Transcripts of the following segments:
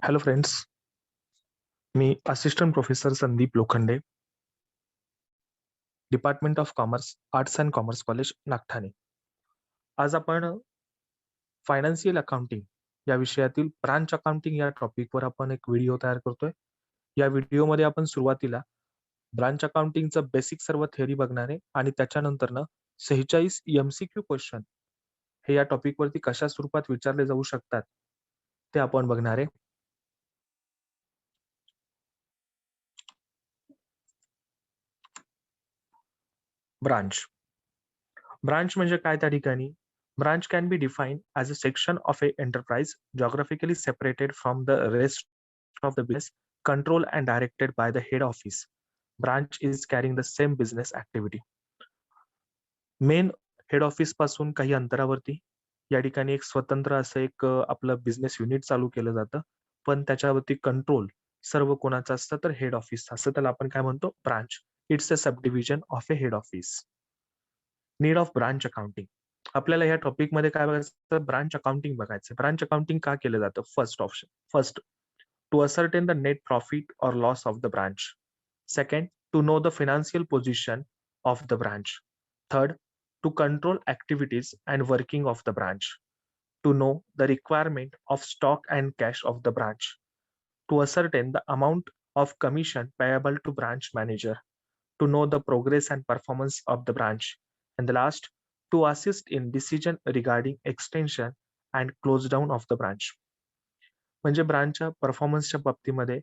Hello friends, me assistant professor Sandeep Lokhande, department of commerce, arts and commerce college, Nagthane. आज आपण financial accounting या विषयातील branch accounting या टॉपिकवर आपण एक व्हिडिओ तयार करतोय. या व्हिडिओमध्ये आपण सुरुवातीला ब्रांच अकाउंटिंगचं बेसिक सर्व थेअरी बघणार आहे आणि त्याच्यानंतर 46 MCQ क्वेश्चन हे या टॉपिकवरती कशा स्वरूपात विचारले जाऊ शकतात ते आपण बघणार आहे. ब्रांच म्हणजे काय त्या ठिकाणी? Branch can be defined as a section of A enterprise geographically separated from the rest of the business, controlled and directed by the head office. Branch is carrying the same business activity. Main head office पासून काही अंतरावरती या ठिकाणी एक स्वतंत्र असं एक आपलं बिझनेस युनिट चालू केलं जातं, पण त्याच्यावरती कंट्रोल सर्व कोणाचं असतं तर हेड ऑफिस असं त्याला आपण काय म्हणतो? Branch. It's a sub division of a head office. Need of branch accounting. आपल्याला या टॉपिकमध्ये काय बघायचं? ब्रांच अकाउंटिंग बघायचं. ब्रांच अकाउंटिंग का केलं जातं? First, to ascertain the net profit or loss of the branch. Second, to know the financial position of the branch. Third, to control activities and working of the branch. To know the requirement of stock and cash of the branch. To ascertain the amount of commission payable to branch manager. To know the progress and performance of the branch. And the last, to assist in decision regarding extension and close down of the branch. म्हणजे ब्रांचच्या परफॉर्मन्सच्या बाबतीमध्ये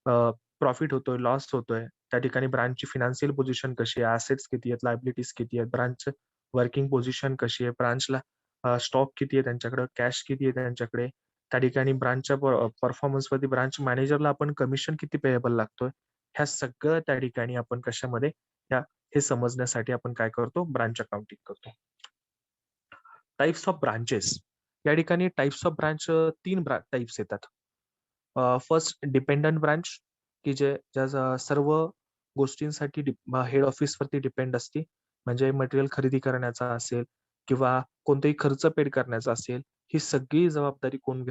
profit होतोय, loss होतोय, त्या ठिकाणी ब्रांचची financial position कशी आहे, assets किती आहेत, लायबिलिटीज किती आहेत, ब्रांचचं वर्किंग पोझिशन कशी आहे, ब्रांचला स्टॉक किती आहे त्यांच्याकडे, कॅश किती आहे त्यांच्याकडे, त्या ठिकाणी ब्रांचच्या परफॉर्मन्सवरती ब्रांच मॅनेजरला आपण कमिशन किती पेएबल लागतोय, ह्या सगळं त्या ठिकाणी आपण कशामध्ये हे समजण्यासाठी आपण काय करतो? ब्रांच अकाउंटिंग करतो. Types of branches. या ठिकाणी टाइप्स ऑफ ब्रांच 3 टाइप्स येतात. फर्स्ट डिपेंडंट ब्रांच, की ज्या सर्व गोष्टींसाठी हेड ऑफिसवरती डिपेंड असते. म्हणजे मटेरियल खरेदी करण्याचा असेल किंवा कोणतेही खर्च पेड करण्याचा असेल, ही सगळी जबाबदारी कोण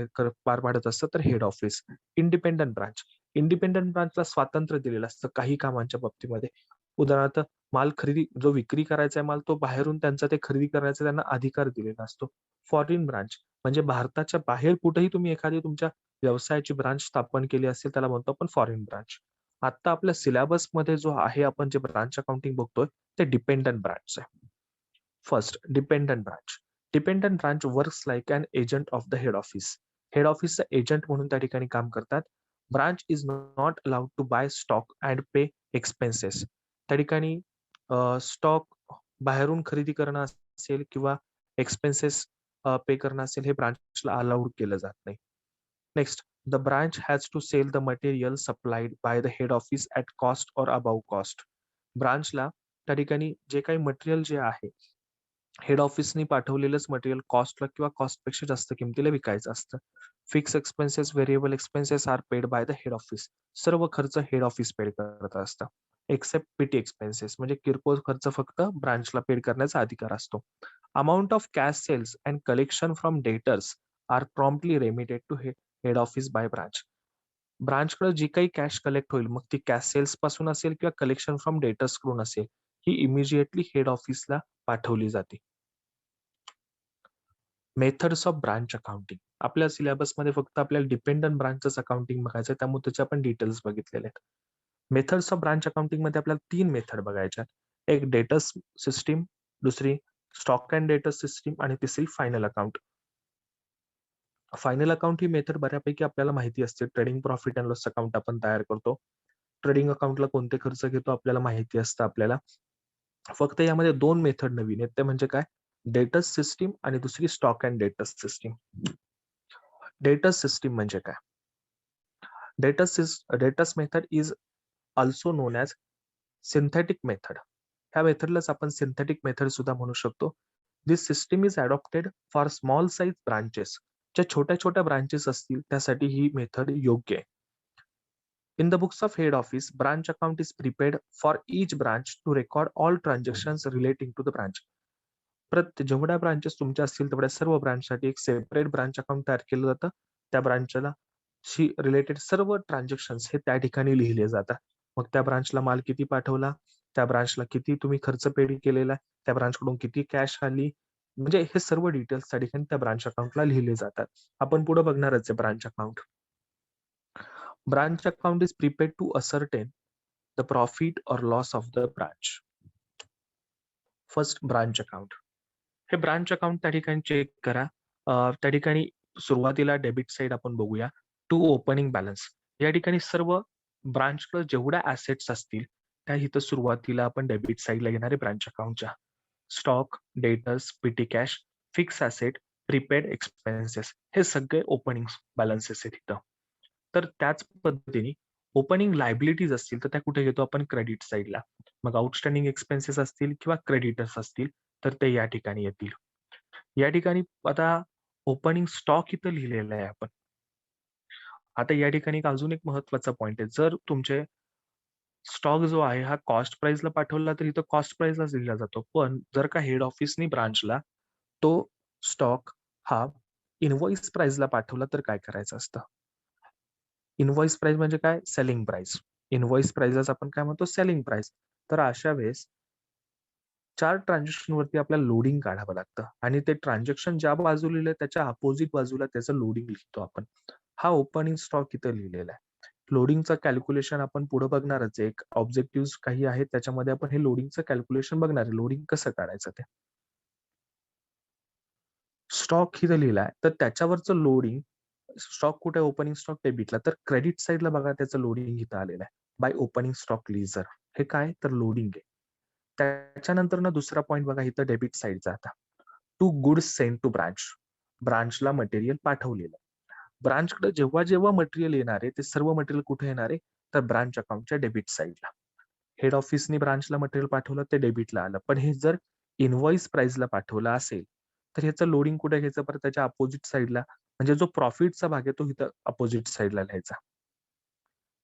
पार पाडत असतं? तर head office. Independent branch. Independent ब्रांचला स्वातंत्र्य दिलेलं असतं काही कामांच्या बाबतीमध्ये. उदाहरणार्थ माल खरेदी, जो विक्री करायचा आहे माल, तो बाहेरून त्यांचा ते खरेदी करण्याचा त्यांना अधिकार दिलेला असतो. फॉरेन ब्रांच म्हणजे भारताच्या बाहेर कुठेही तुम्ही एखादी तुमच्या व्यवसायाची ब्रांच स्थापन केली असेल त्याला म्हणतो आपण फॉरेन ब्रांच. आता आपल्या सिलेबसमध्ये जो आहे आपण जे ब्रांच अकाउंटिंग बघतोय ते डिपेंडंट ब्रांच आहे. First, dependent branch. Dependent branch works like an agent of the head office. Head ऑफिसचा एजंट म्हणून त्या ठिकाणी काम करतात. Branch is not allowed to buy stock and pay expenses. त्या ठिकाणी स्टॉक बाहेरून खरेदी करणं असेल किंवा एक्सपेन्सेस पे करणं असेल, हे ब्रांचला अलाउड केलं जात नाही. Next, the branch has to sell the material supplied by the head office at cost or above cost. ब्रांचला त्या ठिकाणी जे काही मटेरियल जे आहे हेड ऑफिसनी पाठवलेलंच मटेरियल कॉस्टला किंवा कॉस्टपेक्षा जास्त किमतीला विकायचं असतं. Fix expenses, variable expenses are paid by the head office. सर्व खर्च हेड ऑफिस पेड करत असतं. एक्सेप्ट पीटी एक्सपेन्सेस म्हणजे किरकोळ खर्च फक्त ब्रांचला पेड करण्याचा अधिकार असतो. Amount of cash sales and collection from debtors are promptly remitted to head office by branch. ब्रांचकडे जी काही कॅश कलेक्ट होईल, मग ती कॅश सेल्स पासून असेल किंवा कलेक्शन फ्रॉम डेटर्स कडून असेल, ही इमिजिएटली हेड ऑफिसला पाठवली जाते. Methods of branch accounting. आपल्या सिलेबसमध्ये फक्त आपल्याला डिपेंडंट ब्रांचच अकाउंटिंग बघायचं आहे, त्यामुळे त्याचे आपण डिटेल्स बघितलेले आहेत. मेथड्स ऑफ ब्रांच अकाउंटिंग मध्ये आपल्याला 3 मेथड बघायच्या. एक डेटर्स सिस्टीम, दुसरी स्टॉक अँड डेटर्स सिस्टीम आणि तिसरी फायनल अकाउंट. फायनल अकाउंट ही मेथड बऱ्यापैकी आपल्याला माहिती असते. Trading profit and loss account आपण तयार करतो. ट्रेडिंग अकाउंटला कोणते खर्च घेतो आपल्याला माहिती असतं आपल्याला. फक्त यामध्ये 2 मेथड नवीन आहेत, ते म्हणजे काय? डेटर्स सिस्टीम आणि दुसरी stock and debtors system. Debtors system म्हणजे काय? Debtors method is also known as synthetic method. ह्या मेथडलाच आपण सिंथेटिक मेथड सुद्धा म्हणू शकतो. This system is adopted for small size branches. ज्या छोट्या छोट्या ब्रांचेस असतील त्यासाठी ही मेथड योग्य आहे. In the books of head office, branch account is prepared for each branch to record all transactions relating to the branch. जेवढ्या branches तुमच्या असतील तेवढ्या सर्व ब्रांचसाठी एक सेपरेट ब्रांच अकाउंट तयार केलं जातं. त्या ब्रांचला शी रिलेटेड सर्व ट्रान्झॅक्शन्स हे त्या ठिकाणी लिहिले जातात. मग त्या ब्रांचला माल किती पाठवला, त्या ब्रांचला किती तुम्ही खर्च पेड केलेला, त्या ब्रांचकडून किती कॅश आली, म्हणजे हे सर्व डिटेल्स त्या ठिकाणी त्या ब्रांच अकाउंटला लिहिले जातात. आपण पुढे बघणारच आहे branch account. Branch account is prepared to ascertain the profit or loss of the branch. First branch account. हे ब्रांच अकाउंट त्या ठिकाणी चेक करा. त्या ठिकाणी सुरुवातीला डेबिट साइड आपण बघूया. To opening balance. या ठिकाणी सर्व ब्रांचकडे जेवढ्या ऍसेट्स असतील त्या इथं सुरुवातीला आपण डेबिट साइडला घेणारे ब्रांच अकाउंटच्या. Stock, debtors, petty cash, fix asset, prepaid expenses हे सगळे ओपनिंग बॅलन्सेस आहेत इथं. तर त्याच पद्धतीने ओपनिंग लायबिलिटीज असतील तर त्या कुठे घेतो आपण क्रेडिट साईडला. मग आउटस्टँडिंग एक्सपेन्सेस असतील किंवा क्रेडिटर्स असतील तर ते या ठिकाणी येतील. या ठिकाणी आता ओपनिंग स्टॉक इथं लिहिलेलं आहे आपण. आता या ठिकाणी अजून एक महत्वाचा पॉईंट आहे. जर तुमचे स्टॉक जो आहे हा कॉस्ट प्राइसला पाठवला तर इथं कॉस्ट प्राइसलाच दिला जातो. पण जर का हेड ऑफिसनी ब्रांचला तो स्टॉक हा इनव्हॉइस प्राइसला पाठवला तर काय करायचं असतं? इनव्हॉइस प्राइस म्हणजे काय? Selling price. इनव्हॉइस प्राइसलाच आपण काय म्हणतो? Selling price. तर अशा वेळेस 4 ट्रान्झॅक्शन वरती आपल्याला लोडिंग काढावं लागतं आणि ते ट्रान्झॅक्शन ज्या बाजूला लिहिलंय त्याच्या अपोजिट बाजूला त्याचं लोडिंग लिहितो आपण. हा ओपनिंग स्टॉक इथं लिहिलेला आहे. लोडिंगचं कॅल्क्युलेशन आपण पुढे बघणारच आहे. एक ऑब्जेक्टिव्ह काही आहेत त्याच्यामध्ये आपण हे लोडिंगचं कॅल्क्युलेशन बघणार आहे. लोडिंग कसं काढायचं ते. स्टॉक इथं लिहिलाय तर त्याच्यावरचं लोडिंग स्टॉक कुठे ओपनिंग स्टॉक डेबिटला तर क्रेडिट साईडला बघा त्याचं लोडिंग इथं आलेलं आहे. By opening stock ledger. हे काय तर लोडिंग आहे. त्याच्यानंतर ना दुसरा पॉईंट बघा इथं डेबिट साईडचा आता. To goods send to branch. ब्रांचला मटेरियल पाठवलेलं. ब्रांचकडे जेव्हा जेव्हा मटेरियल येणार आहे ते सर्व मटेरियल कुठे येणार आहे तर ब्रांच अकाउंटच्या डेबिट साईडला. हेड ऑफिसनी ब्रांचला मटेरियल पाठवलं ते डेबिटला आलं. पण हे जर इनव्हॉइस प्राइसला पाठवलं असेल तर ह्याचं लोडिंग कुठे घ्यायचं परत त्याच्या अपोजिट साईडला. म्हणजे जो प्रॉफिटचा भाग आहे तो इथं अपोजिट साईडला लिहायचा.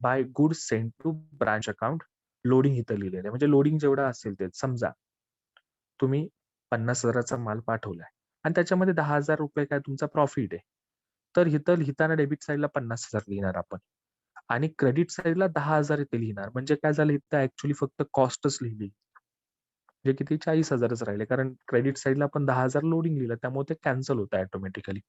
By goods send to branch account. Loading इथं लिहिलेलं आहे. म्हणजे लोडिंग जेवढा असेल ते समजा तुम्ही 50,000चा माल पाठवलाय आणि त्याच्यामध्ये 10,000 रुपये काय तुमचा प्रॉफिट आहे. तर इथं लिहिताना डेबिट साईडला 50,000 लिहिणार आपण आणि क्रेडिट साईडला 10,000 इथे लिहिणार. म्हणजे काय झालं इथं ऍक्च्युली फक्त कॉस्टच लिहिली. जे किती 40,000च राहिले कारण क्रेडिट साईडला आपण 10,000 लोडिंग लिहिलं त्यामुळे ते कॅन्सल होतं ऑटोमॅटिकली.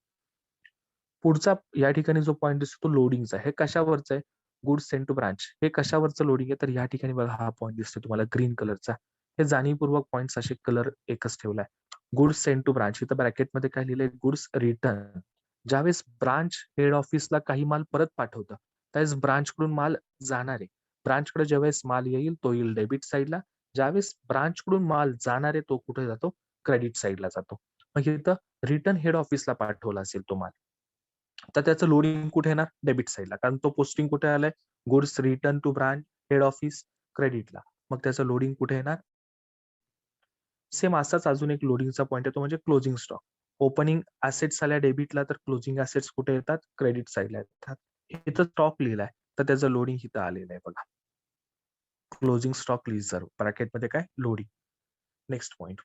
पुढचा या ठिकाणी जो पॉईंट दिसतो तो लोडिंगचा. हे कशावरचं आहे? Goods send to branch. हे कशावरचं लोडिंग आहे? तर या ठिकाणी बघा हा पॉईंट दिसतो तुम्हाला ग्रीन कलरचा. हे जाणीवपूर्वक पॉईंट्स असे कलर एकच ठेवलाय. Goods send to branch. इथं ब्रॅकेटमध्ये काय लिहिलंय? Goods return. ज्यावेळेस ब्रांच हेड ऑफिसला काही माल परत पाठवतं त्यावेळेस ब्रांचकडून माल जाणार आहे. ब्रांचकडे ज्यावेळेस माल येईल तो येईल डेबिट साईडला. ज्यावेळेस ब्रांचकडून माल जाणार आहे तो कुठे जातो? क्रेडिट साईडला जातो. मग इथं रिटर्न हेड ऑफिसला पाठवला असेल तो माल तर त्याचं लोडिंग कुठे येणार? डेबिट साईडला. कारण तो पोस्टिंग कुठे आलाय? Goods return to branch head office क्रेडिटला. मग त्याचं लोडिंग कुठे येणार? सेम असाच अजून एक लोडिंगचा पॉईंट येतो म्हणजे क्लोजिंग स्टॉक. ओपनिंग असेट्स आल्या डेबिटला तर क्लोजिंग असेट्स कुठे येतात? क्रेडिट साईडला येतात. इथं स्टॉक लिहिलाय तर त्याचं लोडिंग इथं आलेलं आहे बघा. क्लोजिंग स्टॉक रिझर्व ब्रॅकेटमध्ये काय? लोडिंग. नेक्स्ट पॉईंट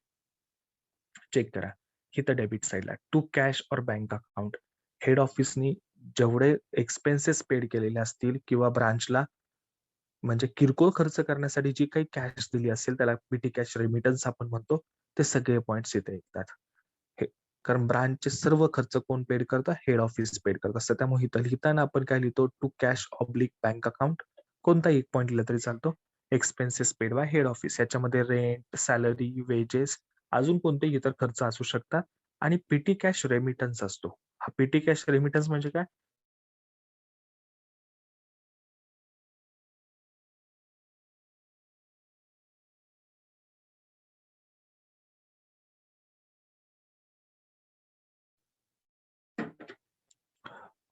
चेक करा. इथं डेबिट साईडला टू कॅश और बँक अकाउंट. हेड ऑफिसनी जेवढे एक्सपेन्सेस पेड केलेले असतील किंवा ब्रांचला म्हणजे किरकोळ खर्च करण्यासाठी जी काही कॅश दिली असेल त्याला पीटी कॅश रेमिटन्स आपण म्हणतो. ते सगळे पॉईंट्स इथे येतात. हे कारण ब्रांचचे सर्व खर्च कोण पेड करतं? हेड ऑफिस पेड करत असतं. त्यामुळे इथं लिहिताना आपण काय लिहितो? To cash oblique bank account. कोणताही एक पॉईंट लिहिला तरी चालतो. Expenses paid by head office. याच्यामध्ये रेंट, सॅलरी, वेजेस अजून कोणतेही इतर खर्च असू शकतात आणि पीटी कॅश रेमिटन्स असतो. हा पीटी कॅश रेमिटन्स म्हणजे काय?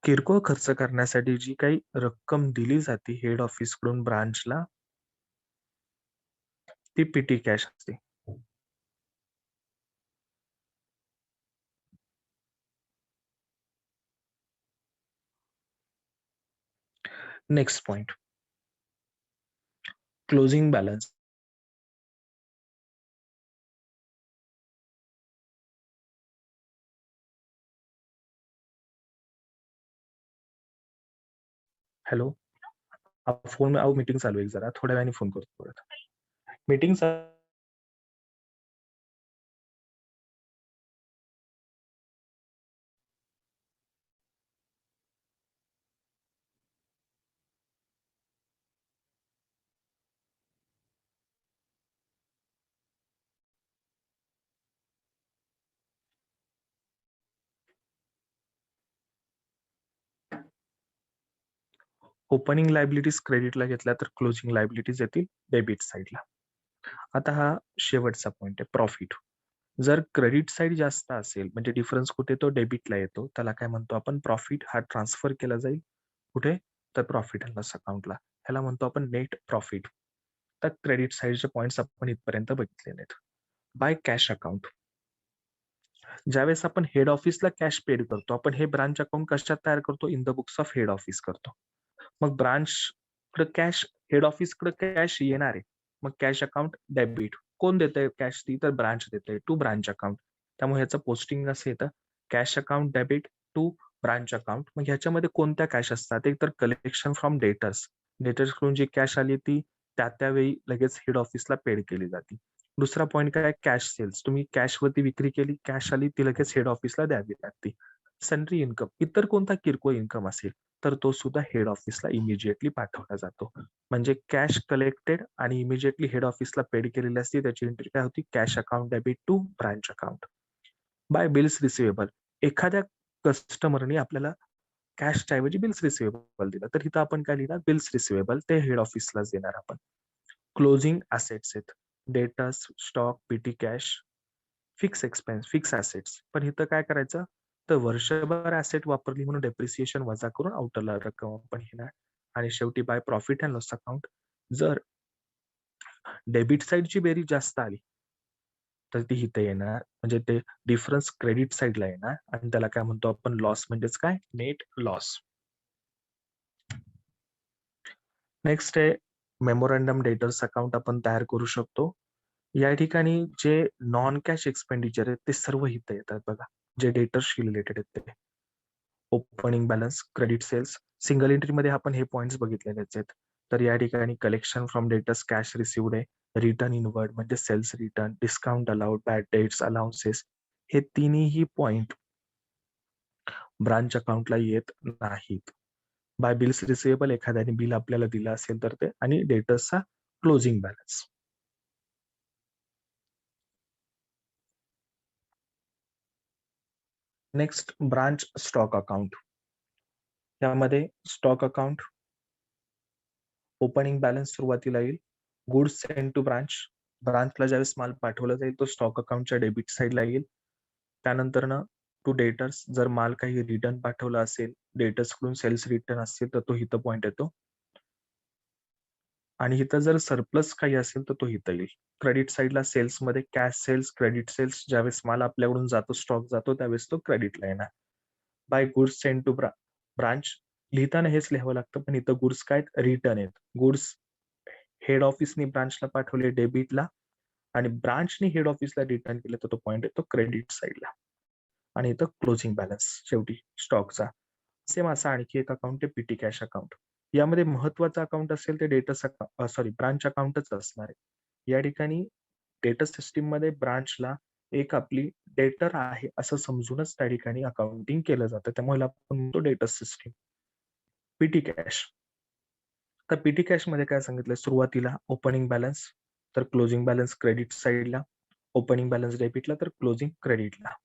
किरकोळ खर्च करण्यासाठी जी काही रक्कम दिली जाते हेड ऑफिस कडून ब्रांचला ती पीटी कॅश असते. Next point closing balance. Hello, phone meeting चालू आहे जरा, थोड्या वेळाने फोन करतो परत. मीटिंग ओपनिंग लायबिलिटीज क्रेडिटला घेतल्या तर क्लोजिंग लायबिलिटीज येतील डेबिट साईडला. आता हा शेवटचा पॉईंट आहे, प्रॉफिट. जर क्रेडिट साईड जास्त असेल म्हणजे डिफरन्स कुठे तो डेबिटला येतो, त्याला काय म्हणतो आपण, प्रॉफिट हा ट्रान्सफर केला जाईल कुठे, तर प्रॉफिट अँड लॉस अकाउंटला. ह्याला म्हणतो आपण नेट प्रॉफिट. तर क्रेडिट साईडचे पॉईंट्स आपण इथपर्यंत बघितलेले आहेत. बाय कॅश अकाउंट, ज्यावेळेस आपण हेड ऑफिसला कॅश पेड करतो, आपण हे ब्रांच अकाउंट कशात तयार करतो, in the books of head office करतो. मग ब्रांच कडे कॅश, हेड ऑफिस कडे कॅश येणार आहे, मग कॅश अकाउंट डेबिट. कोण देतंय कॅश, ती तर ब्रांच देते टू ब्रांच अकाउंट. त्यामुळे ह्याचं पोस्टिंग असं येतं, cash account debit to branch account. मग ह्याच्यामध्ये कोणत्या कॅश असतात, एक तर कलेक्शन फ्रॉम डेटर्स, डेटर्स कडून जी कॅश आली ती त्यावेळी लगेच हेड ऑफिसला पेड केली जाते. दुसरा पॉईंट काय, कॅश सेल्स, तुम्ही कॅशवरती विक्री केली, कॅश आली ती लगेच हेड ऑफिसला द्यावी लागते. सनरी इन्कम, इतर कोणता किरकोळ इन्कम असेल तर तो सुद्धा हेड ऑफिसला इमिजिएटली पाठवला जातो. म्हणजे कॅश कलेक्टेड आणि इमिजिएटली हेड ऑफिसला पेड केलेली असते, त्याची एंट्री काय होती, cash account debit to branch account. By bills receivable, एखाद्या कस्टमरने आपल्याला कॅशच्या ऐवजी बिल्स रिसिवेबल दिलं, तर इथं आपण काय लिहिणार, बिल्स रिसिवेबल, ते हेड ऑफिसलाच देणार आपण. क्लोजिंग असेट्स आहेत, debtors, stock, PT cash, fix expense, fix assets. पण इथं काय करायचं, तर वर्षभर ऍसेट वापरली म्हणून डेप्रिसिएशन वजा करून आउटरला रक्कम आपण घेणार. आणि शेवटी by profit and loss account, जर डेबिट साईडची बेरीज जास्त आली तर ती इथे येणार, म्हणजे ते डिफरन्स क्रेडिट साईडला येणार, आणि त्याला काय म्हणतो आपण, लॉस, म्हणजेच काय, नेट लॉस. नेक्स्ट आहे मेमोरंडम डेटर्स अकाउंट आपण तयार करू शकतो. या ठिकाणी जे नॉन कॅश एक्सपेंडिचर आहेत ते सर्व इथे येतात बघा, जे डेटर्सशी रिलेटेड आहेत ते. Opening balance, credit sales, single एंट्रीमध्ये आपण हे पॉईंट्स बघितलेलेच आहेत. तर या ठिकाणी collection from debtors, cash received आहे, रिटर्न इनवर्ड म्हणजे sales return, discount allowed, bad debts, allowances, हे तिन्ही पॉईंट ब्रांच अकाउंटला येत नाहीत. बाय बिल्स रिसिवेबल, एखाद्याने बिल आपल्याला दिलं असेल तर ते, आणि डेटर्सचा closing balance. Next branch stock account. त्यामध्ये स्टॉक अकाउंट, ओपनिंग बॅलन्स सुरुवातीला येईल, गुड्स सेंड टू ब्रांच, ब्रांचला ज्यावेळेस माल पाठवला जाईल तो स्टॉक अकाउंटच्या डेबिट साईडला येईल. त्यानंतर टू डेटर्स, जर माल काही रिटर्न पाठवला असेल, डेटर्स कडून सेल्स रिटर्न असतील तर तो इथं पॉईंट येतो. आणि इथं जर सरप्लस काही असेल तर तो इथं येईल. क्रेडिट साईडला सेल्समध्ये कॅश सेल्स, क्रेडिट सेल्स, ज्यावेळेस माल आपल्याकडून जातो, स्टॉक जातो, त्यावेळेस तो क्रेडिटला येणार. By goods send to branch, लिहिताना हेच लिहावं लागतं, पण इथं गुड्स काय, रिटर्न आहेत. गुड्स हेड ऑफिसनी ब्रांचला पाठवले डेबिटला, आणि ब्रांचने हेड ऑफिसला रिटर्न केलं तर तो पॉईंट येतो क्रेडिट साईडला. आणि इथं क्लोजिंग बॅलन्स शेवटी स्टॉकचा. सेम असा आणखी एक अकाउंट आहे, पीटी कॅश अकाउंट. यामध्ये महत्वाचं अकाउंट असेल ते डेटर्स, ब्रांच अकाउंटच असणार आहे. या ठिकाणी डेटा सिस्टीम मध्ये ब्रांचला एक आपली डेटर आहे असं समजूनच त्या ठिकाणी अकाउंटिंग केलं जातं, त्यामुळे आपण म्हणतो डेटा सिस्टीम. पीटी कॅश, तर पीटी कॅश मध्ये काय सांगितलं, सुरुवातीला ओपनिंग बॅलन्स, तर क्लोजिंग बॅलन्स क्रेडिट साईडला, ओपनिंग बॅलन्स डेबिटला तर क्लोजिंग क्रेडिटला.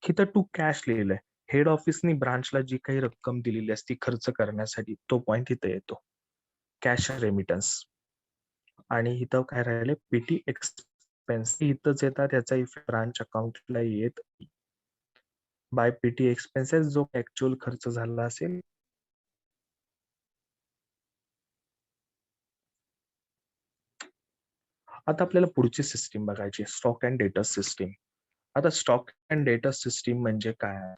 इथं टू कॅश लिहिलंय, हेड ऑफिसनी ब्रांचला जी काही रक्कम दिलेली असती खर्च करण्यासाठी, तो पॉईंट इथे येतो, कॅश रेमिटन्स. आणि इथं काय राहिले, पीटी एक्सपेन्स इथंच येतात, याचा इफेक्ट ब्रांच अकाउंटला येत. बाय पीटी एक्सपेन्सेस, जो ऍक्च्युअल खर्च झाला असेल. आता आपल्याला पुढची सिस्टीम बघायची, स्टॉक अँड डेटा सिस्टीम. आता स्टॉक अँड डेटा सिस्टीम म्हणजे काय,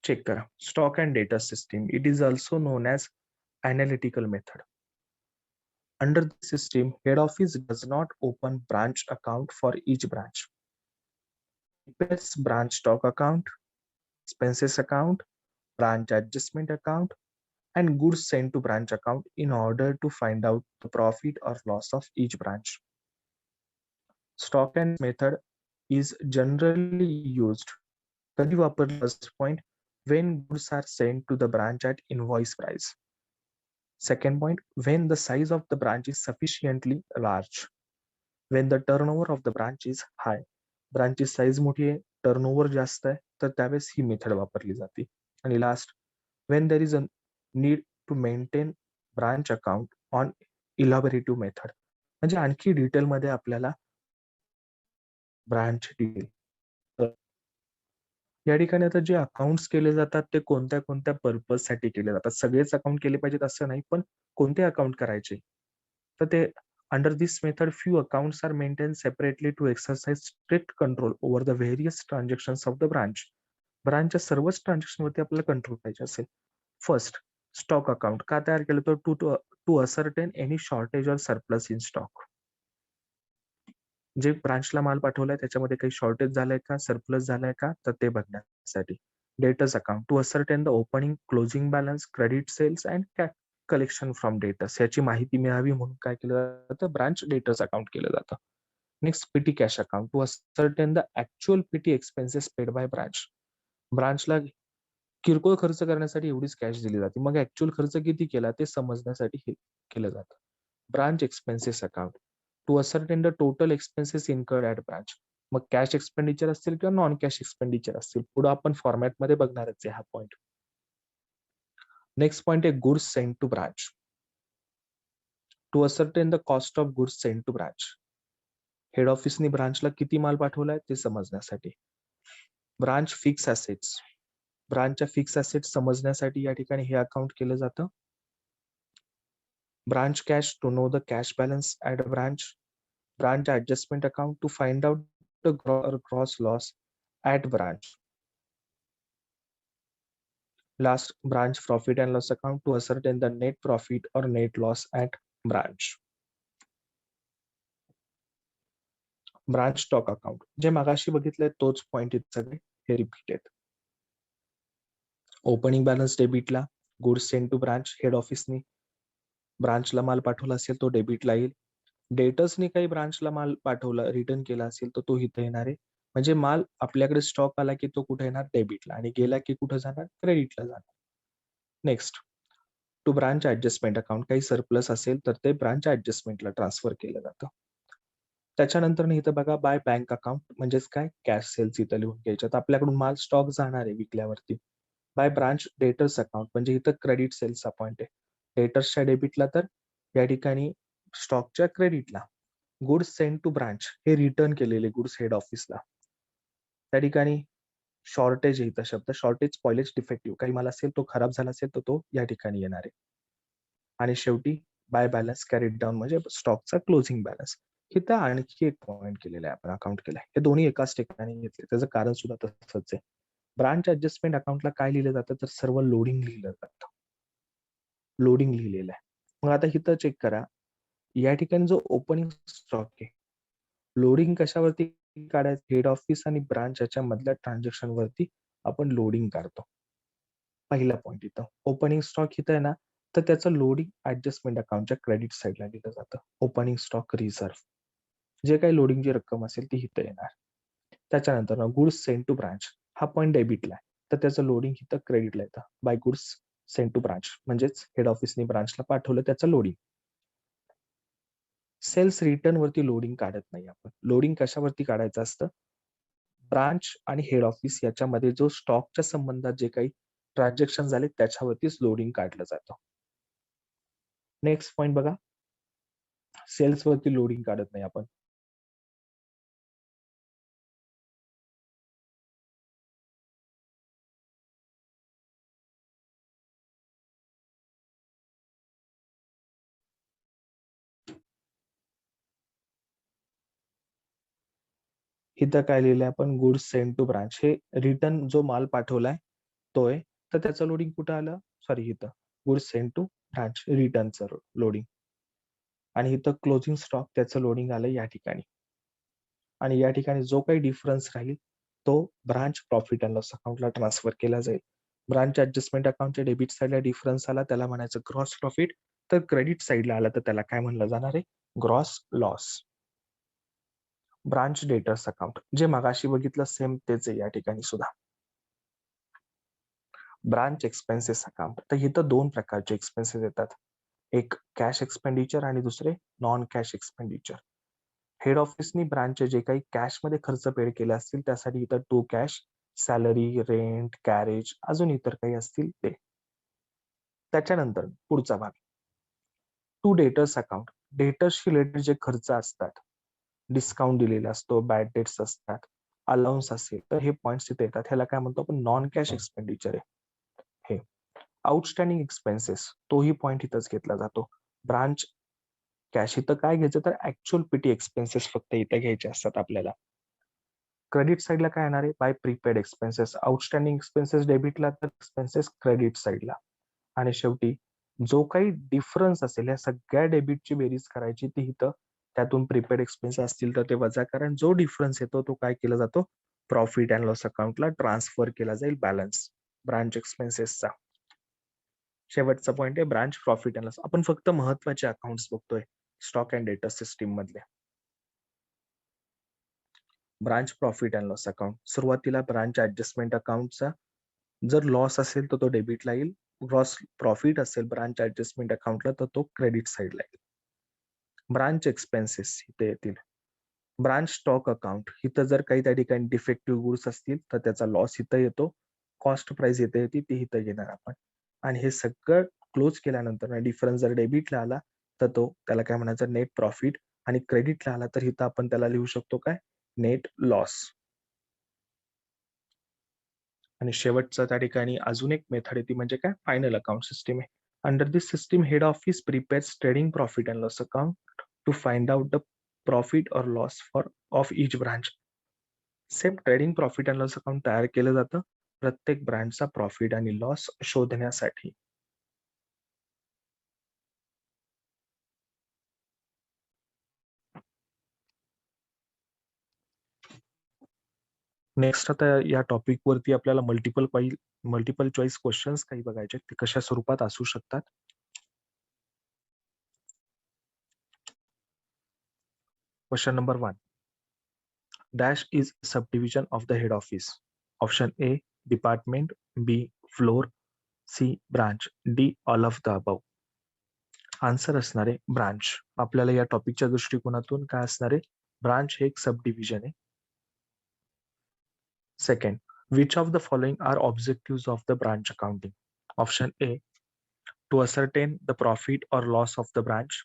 चेक करा. Stock and data system, it is also known as analytical method. Under the system, head office does not open branch account for each branch. It prepares branch stock account, expenses account, branch adjustment account, and goods sent to branch account in order to find out the profit or loss of each branch. Stock and method is generally used. कधी वापरली first point when goods are sent to the branch at invoice price. Second point, when the size of the branch is sufficiently large. When the turnover of the branch is high. ब्रांचची size मोठी आहे, turnover जास्त आहे, तर त्यावेळेस ही method वापरली जाते. आणि last, when there is a need to maintain branch account on elaborative method. म्हणजे आणखी डिटेलमध्ये आपल्याला ब्रांच डिटेल. या ठिकाणी आता जे अकाउंट्स केले जातात ते कोणत्या कोणत्या पर्पजसाठी केले जातात. सगळेच अकाउंट केले पाहिजेत असं नाही, पण कोणते अकाउंट करायचे? तर ते under this method few accounts are maintain separately to exercise strict control over the various transactions of the branch. ब्रांचच्या सर्वच ट्रान्झॅक्शनवरती आपल्याला कंट्रोल पाहिजे असेल. फर्स्ट, स्टॉक अकाउंट का तयार केलं तर to ascertain any shortage or surplus in stock. जे ब्रांचला माल पाठवलाय त्याच्यामध्ये काही शॉर्टेज झालंय का, सरप्लस झालाय का, तर ते बघण्यासाठी. Debtors account to ascertain the opening closing balance, credit sales and collection from debtors याची माहिती मिळावी म्हणून काय केलं जातं, ब्रांच डेटर्स अकाउंट केलं जातं. Next, petty cash account to ascertain the actual petty expenses paid by branch. ब्रांचला किरकोळ खर्च करण्यासाठी एवढीच कॅश दिली जाते, मग ऍक्च्युअल खर्च किती केला ते समजण्यासाठी हे केलं जातं. Branch expenses account to ascertain the total expenses incurred at branch. मग कॅश एक्सपेंडिचर असतील किंवा नॉन कॅश एक्सपेंडिचर असतील, पुढे आपण फॉर्मॅटमध्ये बघणारच आहे हा पॉईंट. नेक्स्ट पॉईंट आहे goods sent to branch. To ascertain the cost of goods sent to branch. Head ऑफिसनी ब्रांचला किती माल पाठवलाय ते समजण्यासाठी. Branch fix assets. ब्रांचच्या फिक्स असेट्स समजण्यासाठी या ठिकाणी हे अकाउंट केलं जातं. Branch cash to know the cash balance at a branch. Branch adjustment account to find out the gross loss at branch. Last, branch profit and loss account to ascertain the net profit or net loss at branch. Branch stock account जे मागाशी बघितलंय तोच point इथे सगळे हे repeat आहेत. Opening balance डेबिटला, goods sent to branch head ऑफिसनी ब्रांचला माल पाठवला असेल तो डेबिटला येईल. डेटर्सनी काही ब्रांचला माल पाठवला रिटर्न केला असेल तर तो इथे येणार आहे. म्हणजे माल आपल्याकडे स्टॉक आला की तो कुठे येणार, डेबिटला, आणि गेला की कुठे जाणार, क्रेडिटला जाणार. Next, to branch adjustment account काही सरप्लस असेल तर ते ब्रांच ऍडजस्टमेंटला ट्रान्सफर केलं जातं. त्याच्यानंतर इथं बघा बाय बँक अकाउंट म्हणजेच काय, कॅश सेल्स इथं लिहून घ्यायच्यात. आपल्याकडून माल स्टॉक जाणार आहे विकल्यावरती. बाय ब्रांच डेटर्स अकाउंट म्हणजे इथं क्रेडिट सेल्सचा पॉईंट आहे. डेटर्सच्या डेबिटला तर या ठिकाणी स्टॉकच्या क्रेडिटला. गुड्स सेंट टू ब्रांच हे रिटर्न केलेले गुड्स हेड ऑफिसला. त्या ठिकाणी शॉर्टेज आहे इथं शब्द, शॉर्टेज स्पॉइलेज डिफेक्टिव्ह काही माल असेल तो खराब झाला असेल तर तो या ठिकाणी येणार आहे. आणि शेवटी बाय बॅलन्स कॅरीड डाऊन म्हणजे स्टॉकचा क्लोजिंग बॅलन्स. इथं आणखी एक पॉईंट केलेला आहे, आपण अकाउंट केलाय. हे दोन्ही एकाच ठिकाणी घेतले, त्याचं कारण सुद्धा तसंच आहे. ब्रांच ऍडजस्टमेंट अकाउंटला काय लिहिलं जातं तर सर्व लोडिंग लिहिलं जातं. लोडिंग लिहिलेलं आहे. मग आता इथं चेक करा, या ठिकाणी जो ओपनिंग स्टॉक आहे, लोडिंग कशावरती काढायचं, हेड ऑफिस आणि ब्रांच याच्या मधल्या ट्रान्झॅक्शन वरती आपण लोडिंग काढतो. पहिला पॉईंट इथं ओपनिंग स्टॉक इथं आहे ना, तर त्याचं लोडिंग ऍडजस्टमेंट अकाउंटच्या क्रेडिट साईडला लिहिलं जातं. ओपनिंग स्टॉक रिझर्व्ह जे काही लोडिंगची रक्कम असेल ती इथं येणार. त्याच्यानंतर गुड्स सेंट टू ब्रांच हा पॉईंट डेबिटला आहे, तर त्याचं लोडिंग इथं क्रेडिटला येतं. By goods sent to branch म्हणजेच हेड ऑफिसने ब्रांचला पाठवलं त्याचं लोडिंग. सेल्स रिटर्न वरती लोडिंग काढत नाही आपण. लोडिंग कशावरती काढायचं असतं, ब्रांच आणि हेड ऑफिस याच्यामध्ये जो स्टॉकच्या संबंधात जे काही ट्रान्झॅक्शन झाले त्याच्यावरतीच लोडिंग काढलं जातं. नेक्स्ट पॉईंट बघा, सेल्स वरती लोडिंग काढत नाही आपण. इथं काय लिहिलंय आपण, गुड्स सेंट टू ब्रांच हे रिटर्न जो माल पाठवलाय तो आहे, तर त्याचं लोडिंग कुठं आलं, सॉरी इथं गुड्स सेंट टू ब्रांच रिटर्नचं लोडिंग. आणि इथं क्लोजिंग स्टॉक त्याचं लोडिंग आलं या ठिकाणी. आणि या ठिकाणी जो काही डिफरन्स राहील तो ब्रांच प्रॉफिट अँड लॉस अकाउंटला ट्रान्सफर केला जाईल. ब्रांच ऍडजस्टमेंट अकाउंटच्या डेबिट साईडला डिफरन्स आला त्याला म्हणायचं ग्रॉस प्रॉफिट, तर क्रेडिट साईडला आला तर त्याला काय म्हणलं जाणार आहे, gross loss. Branch debtors account जे मगाशी बघितलं सेम तेच आहे या ठिकाणी सुद्धा. ब्रांच एक्सपेन्सेस अकाउंट, तर इथं दोन प्रकारचे एक्सपेन्सेस येतात, एक कॅश एक्सपेंडिचर आणि दुसरे नॉन कॅश एक्सपेंडिचर. हेड ऑफिसनी ब्रांचचे जे काही कॅशमध्ये खर्च पेड केले असतील त्यासाठी इथं to cash, salary, rent, carriage, अजून इतर काही असतील ते. त्याच्यानंतर पुढचा भाग टू डेटर्स अकाउंट, डेटर्सशी रिलेटेड जे खर्च असतात, डिस्काउंट दिलेला असतो, बॅड डेट्स असतात, अलाउन्स असेल तर हे पॉइंट्स इथे येतात. ह्याला काय म्हणतो आपण, नॉन कॅश एक्सपेंडिचर आहे हे. आउटस्टँडिंग एक्सपेन्सेस तोही पॉइंट इथंच घेतला जातो. ब्रांच कॅश इथं काय घ्यायचं तर ऍक्च्युअल पीटी एक्सपेन्सेस फक्त इथे घ्यायचे असतात आपल्याला. क्रेडिट साईडला काय येणार आहे, by prepaid expenses. Outstanding expenses डेबिटला तर एक्सपेन्सेस क्रेडिट साईडला. आणि शेवटी जो काही डिफरन्स असेल या सगळ्या डेबिटची बेरीज करायची ती इथं, त्यातून प्रीपेड एक्सपेन्स असतील तर ते वजा, कारण जो डिफरन्स येतो तो काय केला जातो, प्रॉफिट अँड लॉस अकाउंटला ट्रान्सफर केला जाईल बॅलन्स ब्रांच एक्सपेन्सेसचा. शेवटचा पॉईंट आहे ब्रांच प्रॉफिट अँड लॉस. आपण फक्त महत्वाचे अकाउंट्स बघतोय स्टॉक अँड डेटा सिस्टीम मधले. Branch profit and loss account, सुरुवातीला ब्रांच ऍडजस्टमेंट अकाउंटचा जर लॉस असेल तर तो डेबिटला येईल, ग्रॉस प्रॉफिट असेल ब्रांच ऍडजस्टमेंट अकाउंटला तर तो क्रेडिट साईडला येईल. ब्रांच एक्सपेन्सेस इथे येतील. ब्रांच स्टॉक अकाउंट, इथं जर काही त्या ठिकाणी डिफेक्टिव्ह गुड्स असतील तर त्याचा लॉस इथं येतो, कॉस्ट प्राइस इथे येते ती इथं घेणार आपण. आणि हे सगळं क्लोज केल्यानंतर डिफरन्स जर डेबिटला आला तर तो त्याला काय म्हणायचं, नेट प्रॉफिट. आणि क्रेडिटला आला तर इथं आपण त्याला लिहू शकतो काय, नेट लॉस. आणि शेवटचा त्या ठिकाणी अजून एक मेथड आहे ती म्हणजे काय, फायनल अकाउंट सिस्टीम आहे. Under this system head office prepares trading profit and loss account to find out the profit और loss for of each branch. Same trading profit and loss account तयार केलं जातं प्रत्येक ब्रँडचा प्रॉफिट आणि loss शोधण्यासाठी. Next आता या टॉपिक वरती आपल्याला मल्टिपल चॉईस क्वेश्चन्स काही बघायचे, ते कशा स्वरूपात असू शकतात. Question number 1. Dash is subdivision of the head office. Option A, department. B, floor. C, branch. D, all of the above. Answer असणार आहे ब्रांच. आपल्याला या टॉपिकच्या दृष्टिकोनातून काय असणार आहे, ब्रांच हे एक सब डिव्हिजन आहे. Second, which of the following are objective of the branch accounting. Option A, to ascertain the profit or loss of the branch.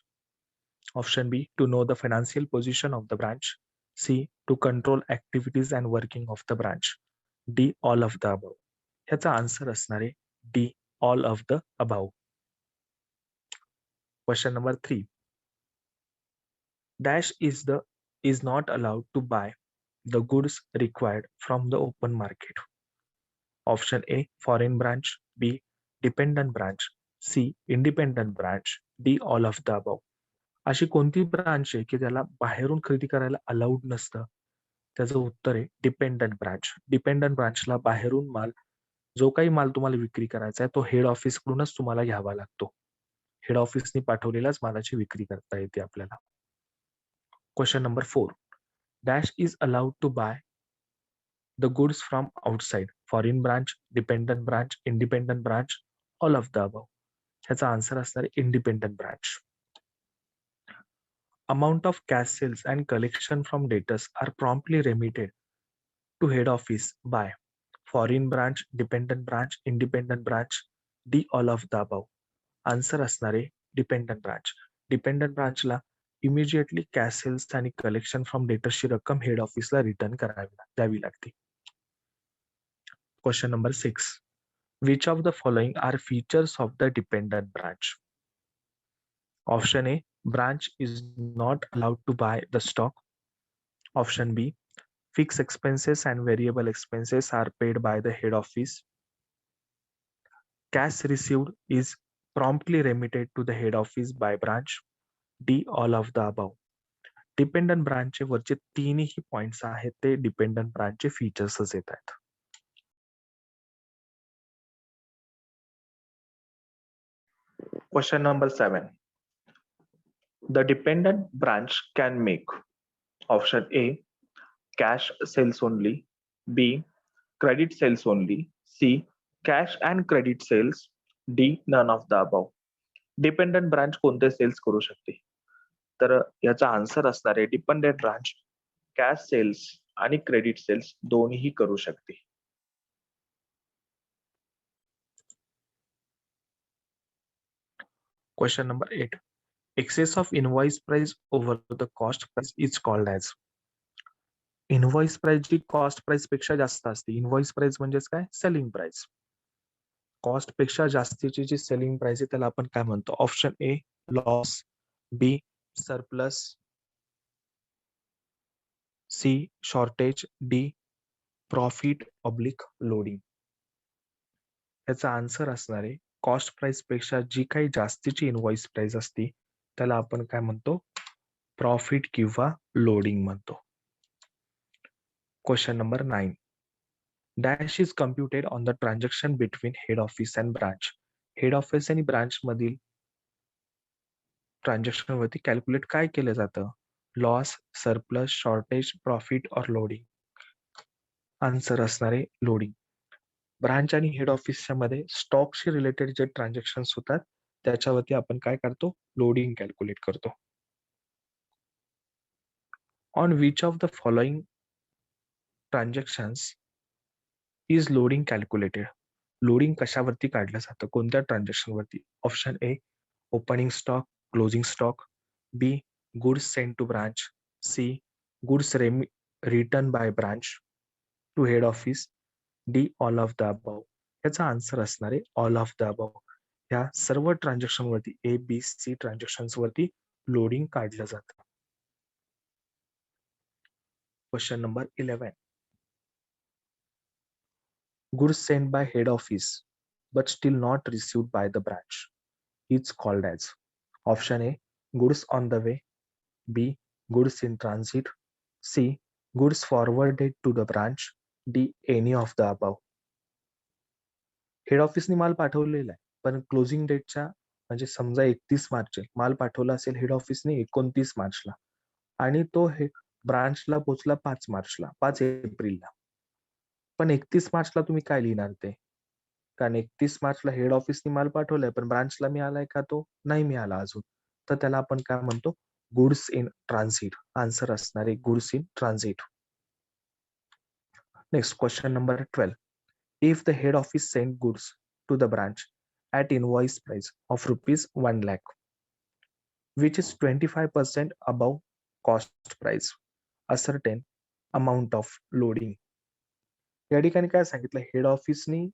Option B, to know the financial position of the branch. C, to control activities and working of the branch. D, all of the above. ह्याचा answer असणार आहे D, all of the above. Question number 3. Dash is not allowed to buy the goods required from the open market. Option A, foreign branch. B, dependent branch. C, independent branch. D, all of the above. अशी कोणती branch आहे की त्याला बाहेरून खरेदी करायला allowed नसतं. त्याचं उत्तर आहे डिपेंडंट ब्रांच. डिपेंडंट ब्रांचला बाहेरून माल, जो काही माल तुम्हाला विक्री करायचा आहे तो हेड ऑफिस कडूनच तुम्हाला घ्यावा लागतो. हेड ऑफिसनी पाठवलेल्याच मालाची विक्री करता येते आपल्याला. Question number 4. Dash is allowed to bye the goods from outside. Foreign branch, dependent branch, independent branch, all of the above. ह्याचा आन्सर असणार आहे independent branch. Amount of cash sales and collection from debtors are promptly remitted to head office by foreign branch, dependent branch, independent branch, D, all of the above. Answer असणार आहे dependent branch. Dependent ब्रांचला immediately cash sales आणि collection from डेटर्सची रक्कम head ऑफिसला return द्यावी लागते. Question number 6. Which of the following are features of the dependent branch? Option A, branch is not allowed to buy the stock. Option B, fixed expenses and variable expenses are paid by the head office. Cash received is promptly remitted to the head office by branch. D, all of the above. Dependent ब्रांचचे वरचे तीनही points आहेत ते dependent ब्रांचचे फीचर्सच येत आहेत. Question number 7. The dependent branch can make option A, cash sales only, B, credit sales only, C, cash and credit sales, D, none of the above. Dependent branch कोणते cells करू शकते? तर याचा answer असणार आहे dependent branch cash sales आणि credit cells दोन्ही करू शकते. Question number 8. Excess of invoice price over the cost price is called as. Invoice price जी कॉस्ट प्राइस पेक्षा जास्त असते. इनव्हॉइस प्राइस म्हणजेच काय? Selling price. कॉस्ट पेक्षा जास्तीची जी सेलिंग प्राइस आहे त्याला आपण काय म्हणतो? Option A loss, B surplus, C shortage, D profit oblique loading. याचा आन्सर असणार आहे कॉस्ट प्राइस पेक्षा जी काही जास्तीची इनव्हॉइस प्राइस असते त्याला आपण काय म्हणतो? प्रॉफिट किंवा लोडिंग म्हणतो. Question number 9. Dash is computed on the transaction between head office and branch. Head office आणि ब्रांच मधील ट्रान्झॅक्शन वरती कॅल्क्युलेट काय केलं जातं? Loss, surplus, shortage, profit or loading. Answer असणार आहे लोडिंग. ब्रांच आणि हेड ऑफिसच्या मध्ये स्टॉकशी रिलेटेड जे ट्रान्झॅक्शन होतात त्याच्यावरती आपण काय करतो? लोडिंग कॅल्क्युलेट करतो. On which of the following transactions is loading calculated. Loading कशावरती काढलं जातं? कोणत्या ट्रान्झॅक्शन वरती? Option A opening stock, closing stock, B goods send to branch, C goods return by branch to head office, D all of the above. याचा answer असणार आहे all of the above. या सर्व ट्रान्झॅक्शन वरती ए B C transaction वरती loading काढलं जातं. Question number 11. Goods sent by head office but still not received by the branch is called as. Option A goods on the way, B goods in transit, C goods forwarded to the branch, D any of the above. Head ऑफिसने माल पाठवलेला आहे पण closing डेटच्या म्हणजे समजा 31 मार्च माल पाठवला असेल हेड ऑफिसने 29 मार्चला आणि तो हे ब्रांचला पोहोचला 5 मार्चला 5 एप्रिलला. पण 31 मार्चला तुम्ही काय लिहिणार ते? कारण 31 मार्चला हेड ऑफिसने माल पाठवलाय पण ब्रांचला मिळालाय का? तो नाही मिळाला अजून. तर त्याला आपण काय म्हणतो? Goods in transit. आन्सर असणार आहे goods in transit. Next question number 12. If the head office sent goods to the branch at invoice price of rupees 1 lakh, which is 25% above cost price, ascertain amount of loading. या ठिकाणी काय सांगितलं? Head ऑफिसनी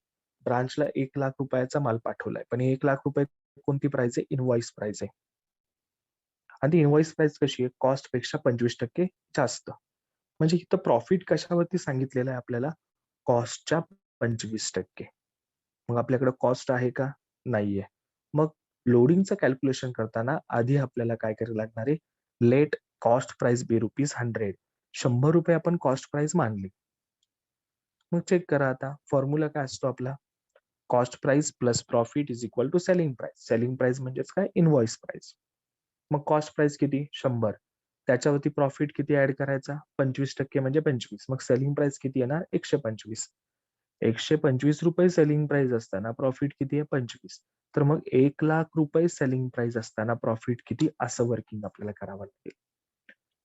ब्रांचला 1 लाख रुपयाचा माल पाठवलाय पण 1 लाख रुपये कोणती प्राइस आहे? इनव्हॉइस प्राइस आहे. आणि ती इनव्हॉइस प्राइस कशी आहे? कॉस्ट पेक्षा 25% जास्त. म्हणजे इथं प्रॉफिट कशावरती सांगितलेलं आहे आपल्याला? कॉस्टच्या 25%. मग आपल्याकडे कॉस्ट आहे का? नाहीये. मग लोडिंगचं कॅल्क्युलेशन करताना आधी आपल्याला काय करायला लागणार आहे? लेट कॉस्ट प्राइस बी ₹100. 100 रुपये आपण कॉस्ट प्राइस मानली. मग चेक करा आता फॉर्म्युला काय असतो आपला? Cost price plus profit is equal to selling price. Selling price म्हणजेच काय? Invoice price. मग कॉस्ट प्राइस किती? 100. त्याच्यावरती प्रॉफिट किती ऍड करायचा? 25% म्हणजे 25. मग सेलिंग प्राइस किती येणार? 125. 125 रुपये सेलिंग प्राइस असताना प्रॉफिट किती आहे? 25. तर मग 1 लाख रुपये सेलिंग प्राइस असताना प्रॉफिट किती? असं वर्किंग आपल्याला करावं लागेल.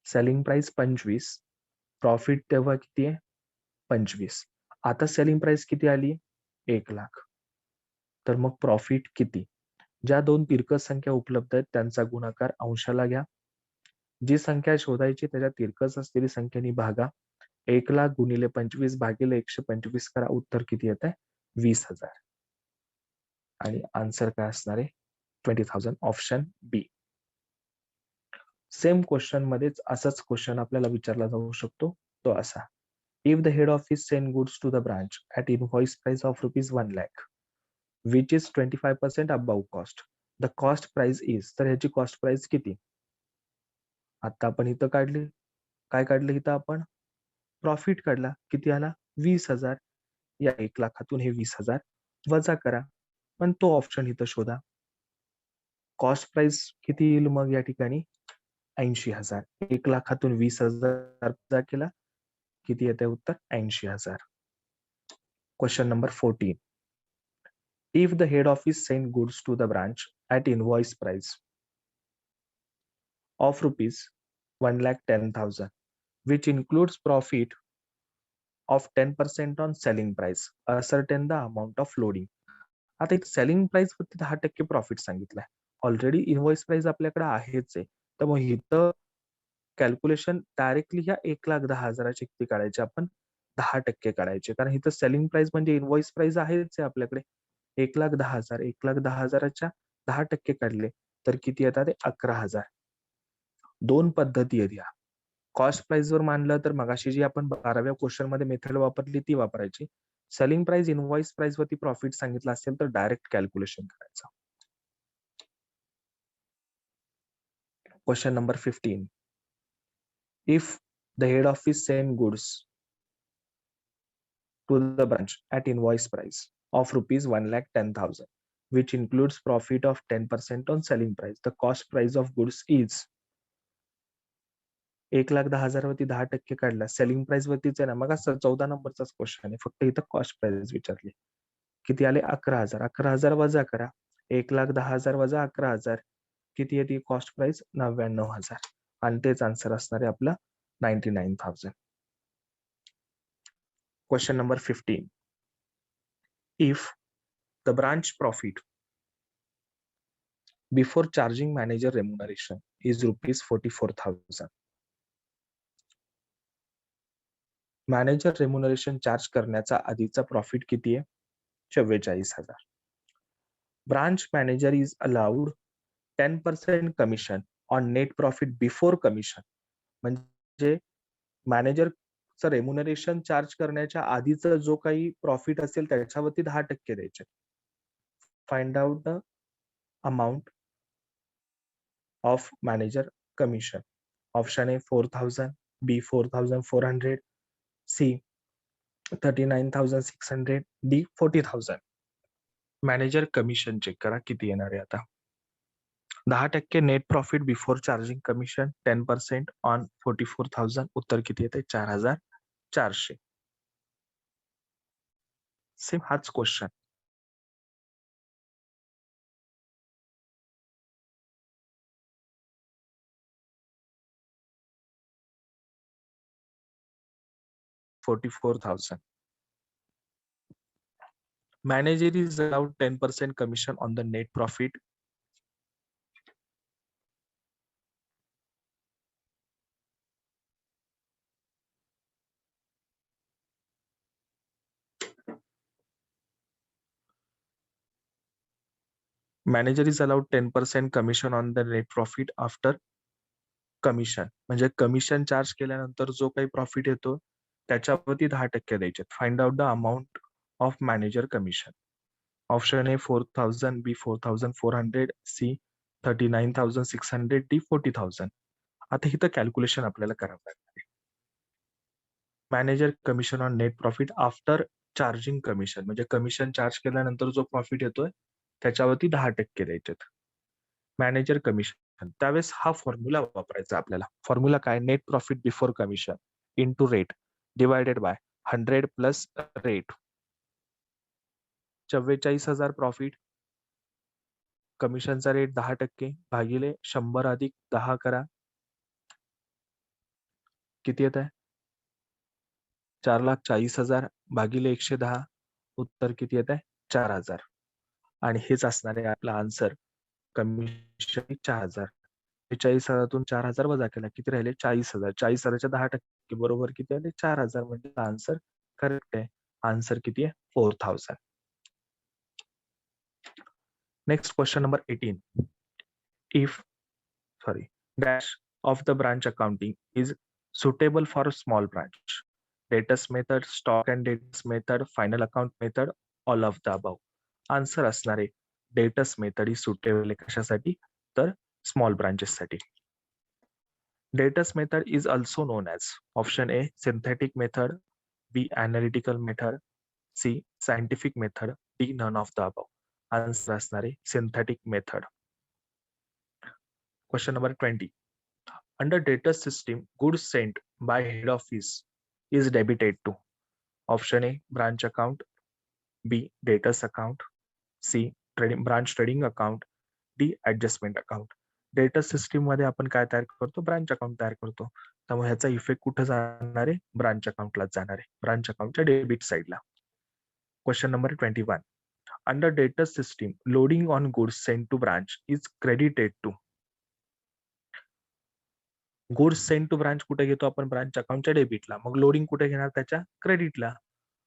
सेलिंग प्राइस 25, प्रॉफिट तेव्हा किती आहे? 25. आता सेलिंग प्राइस किती आली? 1 लाख. तर मग प्रॉफिट किती? ज्या दोन तिरकस संख्या उपलब्ध आहेत त्यांचा गुणाकार अंशाला घ्या. जी संख्या शोधायची त्याच्या तिरकस असलेली संख्येने भागा. 1 लाख गुणिले 25 भागिले 125 करा. उत्तर किती येत आहे? 20,000. आणि आन्सर काय असणार आहे? 20,000. ऑप्शन बी. सेम क्वेश्चन मध्येच असाच क्वेश्चन आपल्याला विचारला जाऊ शकतो. तो असा. If the head office send goods to the branch at invoice price of ₹1 lakh, which is 25% above cost. The cost price is. तर ह्याची कॉस्ट प्राइस किती? आता आपण इथं काढली. काय काढलं इथं आपण? प्रॉफिट काढला. किती आला? 20,000. या 1 लाखातून हे 20,000 वजा करा. पण तो ऑप्शन इथं शोधा. कॉस्ट प्राइस किती येईल मग या ठिकाणी 80,000. 1,00,000तून 20,000 वजा केला किती येते उत्तर 80,000. Question number 14. If the head office send goods to the branch at invoice price of rupees 1,10,000, which includes profit of 10% on selling price, ascertain the amount of loading. आता एक सेलिंग प्राइस वरती 10% प्रॉफिट सांगितलंय. Already invoice price आपल्याकडे आहेच आहे. तर मग इथं कॅल्क्युलेशन डायरेक्टली ह्या 1,10,000 किती काढायचे आपण 10% काढायचे. कारण इथं सेलिंग प्राइस म्हणजे इनव्हॉइस प्राइस आहेच आहे आपल्याकडे. 1,10,000 1,10,000च्या 10% काढले तर किती येतात ते 11,000. दोन पद्धती आहेत ह्या. कॉस्ट प्राइस वर मानलं तर मगाशी जी आपण 12व्या क्वेश्चन मध्ये मेथड वापरली ती वापरायची. सेलिंग प्राइस इनव्हॉइस प्राइस वरती प्रॉफिट सांगितलं असेल तर डायरेक्ट कॅल्क्युलेशन करायचं. Question number 15. If the head office send goods to the branch at invoice price of rupees 1,10,000, which includes profit of 10% on selling price, the cost price of goods is 1,10,000 वरती 10% काढला. Selling price वरतीच आहे ना, मग 14 नंबरचाच question आहे. फक्त इथं cost price विचारली. किती आले 11,000. 11,000 वजा करा. 1,10,000 वजा 11,000 किती येते कॉस्ट प्राइस 99,000. आणि तेच आन्सर असणार आहे आपलं 99,000. Question number 15. If the branch profit before charging manager remuneration is rupees 44,000, manager remuneration charge करण्याचा आधीचा प्रॉफिट किती आहे 44,000. Branch manager is allowed 10% commission on net profit before commission. म्हणजे मॅनेजरचं रेम्युनरेशन चार्ज करण्याच्या आधीचा जो काही प्रॉफिट असेल त्याच्यावरती 10% द्यायचे. Find out the amount of manager commission. Option A 4,000, B 4,400, C 39,600, D 40,000. Manager commission check करा किती येणार आहे आता. 10% net profit before charging commission 10% on 44,000. उत्तर किती येते 4,400. सेम हाच question. $44,000. Manager is allowed 10% commission on the net profit. Manager is allowed 10% commission on the net profit after commission. म्हणजे कमिशन चार्ज केल्यानंतर जो काही प्रॉफिट येतो त्याच्यावरती 10% द्यायचे. Find out the amount of manager commission. Option A 4,000, B 4,400, C 39,600, D 40,000. आता इथं calculation आपल्याला करावं लागणार. Manager commission on net profit after charging commission. म्हणजे कमिशन चार्ज केल्यानंतर जो प्रॉफिट येतोय त्याच्यावरती 10% द्यायचे. मॅनेजर कमिशन त्यावेळेस हा फॉर्म्युला वापरायचा आपल्याला. फॉर्म्युला काय net profit before commission into rate divided by 100 plus rate. 44,000 profit, कमिशनचा रेट 10% भागिले 100 अधिक 10 करा किती येत आहे 4,40,000 भागिले 110. उत्तर किती येत आहे 4,000. आणि हेच असणार आहे आपला आन्सर. कमिशन 4,000. 40,000तून 4,000 वजा केला किती राहिले 40,000. 40,000च्या 10% बरोबर किती आले 4,000. म्हणजे आन्सर करेक्ट आहे. आन्सर किती आहे 4,000. Next question number 18. Dash of the branch accounting is suitable for a small branch. Datus method, stock and datus method, final account method, all of the above. Answer असणार आहे डेटस method ही suitable आहे कशासाठी तर small branches साठी. Debtors method is also known as option A synthetic method, B analytical method, C scientific method, D none of the above. Answer असणार आहे synthetic method. Question number 20. Under data system, goods sent by head office is debited to option A branch account, B debtors account, C branch trading account, D adjustment account. Data system मध्ये आपण काय तयार करतो, branch account तयार करतो. त्यामुळे ह्याचा effect कुठे जाणार आहे, ब्रांच अकाउंटलाच जाणार आहे, ब्रांच अकाउंटच्या डेबिट साईडला. Question number 21. Under data system loading on goods sent to branch is credited to. Goods sent to branch कुठे घेतो आपण, ब्रांच अकाउंटच्या डेबिटला. मग लोडिंग कुठे घेणार, त्याच्या क्रेडिटला.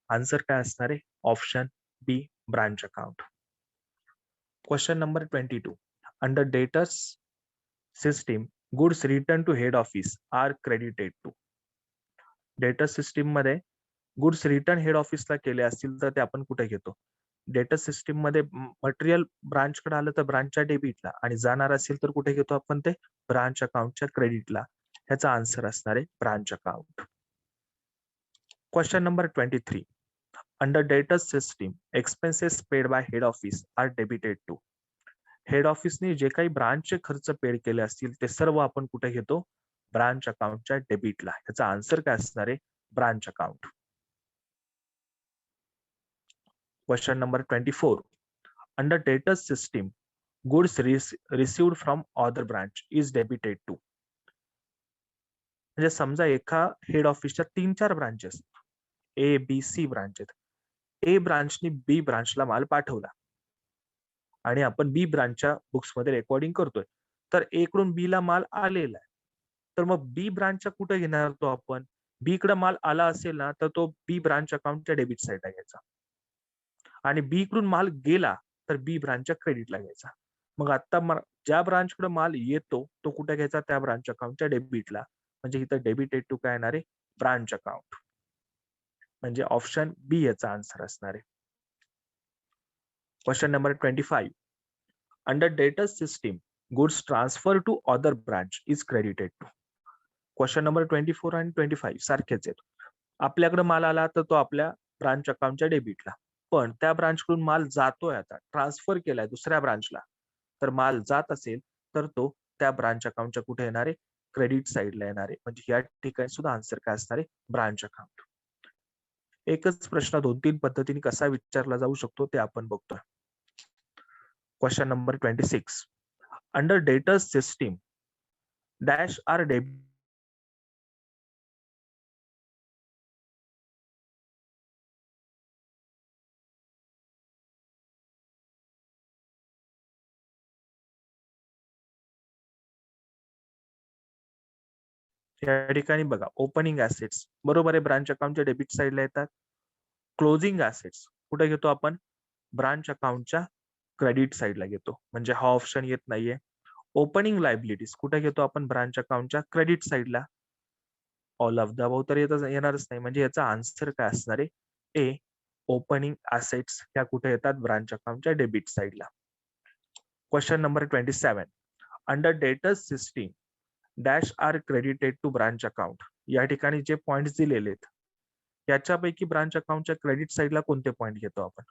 आन्सर काय असणार आहे, option B branch account. Question number 22. Under debtors system goods return to head office are credited to. Debtor system मध्ये गुड्स रिटर्न हेड ऑफिसला केले असतील तर ते आपण कुठे घेतो, डेटा सिस्टीम मध्ये मटेरियल ब्रांच कडे आलं तर ब्रांचच्या डेबिटला, आणि जाणार असेल तर कुठे घेतो आपण, ते ब्रांच अकाउंटच्या क्रेडिटला. ह्याचा आन्सर असणार आहे branch account. Question number 23. Under data system expenses paid by head office are debited to. Head ऑफिसने जे काही ब्रांचचे खर्च पेड केले असतील ते सर्व आपण कुठे घेतो, ब्रांच अकाउंटच्या डेबिटला. ह्याचा आन्सर काय असणार आहे, branch account. Question number 24. Under data system goods received from other branch is debited to. म्हणजे समजा एका हेड ऑफिसच्या 3-4 branches, A B C branch आहेत. ए ब्रांचनी बी ब्रांचला माल पाठवला आणि आपण बी ब्रांचच्या बुक्स मध्ये रेकॉर्डिंग करतोय, तर ए कडून बी ला माल आलेला आहे. तर मग बी ब्रांचच्या कुठे घेणार तो आपण, बी कडे माल आला असेल ना तर तो बी ब्रांच अकाउंटच्या डेबिट साईडला घ्यायचा, आणि बी कडून माल गेला तर बी ब्रांचच्या क्रेडिटला घ्यायचा. मग आता ज्या ब्रांच कडे माल येतो तो कुठे घ्यायचा, त्या ब्रांच अकाउंटच्या डेबिटला. म्हणजे इथं डेबिटेड टू काय येणार आहे, ब्रांच अकाउंट. म्हणजे ऑप्शन बी याचा आन्सर असणार आहे. Question number 25. Under data system goods transfer to other branch is credited to. Question number 24 आणि 25 सारखेच आहेत. आपल्याकडे माल आला तर तो आपल्या ब्रांच अकाउंटच्या डेबिटला, पण त्या ब्रांच कडून माल जातोय, आता ट्रान्सफर केलाय दुसऱ्या ब्रांचला, तर माल जात असेल तर तो त्या ब्रांच अकाउंटच्या कुठे येणार आहे, क्रेडिट साईडला येणार आहे. म्हणजे या ठिकाणी सुद्धा आन्सर काय असणार आहे, ब्रांच अकाउंट. एकच प्रश्न 2-3 पद्धतीने कसा विचारला जाऊ शकतो ते आपण बघतोय. Question number 26. Under data system dash are debit. या ठिकाणी बघा, ओपनिंग ऍसेट्स बरोबर आहे, ब्रांच अकाउंटच्या डेबिट साईडला येतात. क्लोजिंग ऍसेट्स कुठे घेतो आपण, ब्रांच अकाउंटच्या क्रेडिट साईडला घेतो, म्हणजे हा ऑप्शन येत नाहीये. ओपनिंग लायबिलिटीज कुठे घेतो आपण, ब्रांच अकाउंटच्या क्रेडिट साईडला. ऑल ऑफ द अबव तर येणारच नाही, म्हणजे याचा आन्सर काय असणार आहे, ए ओपनिंग ऍसेट्स ह्या कुठे येतात, ब्रांच अकाउंटच्या डेबिट साईडला. Question number 27. Under data system dash are credited to branch account. या ठिकाणी जे पॉइंट दिलेले आहेत याच्यापैकी ब्रांच अकाउंटच्या क्रेडिट साईडला कोणते पॉइंट घेतो आपण.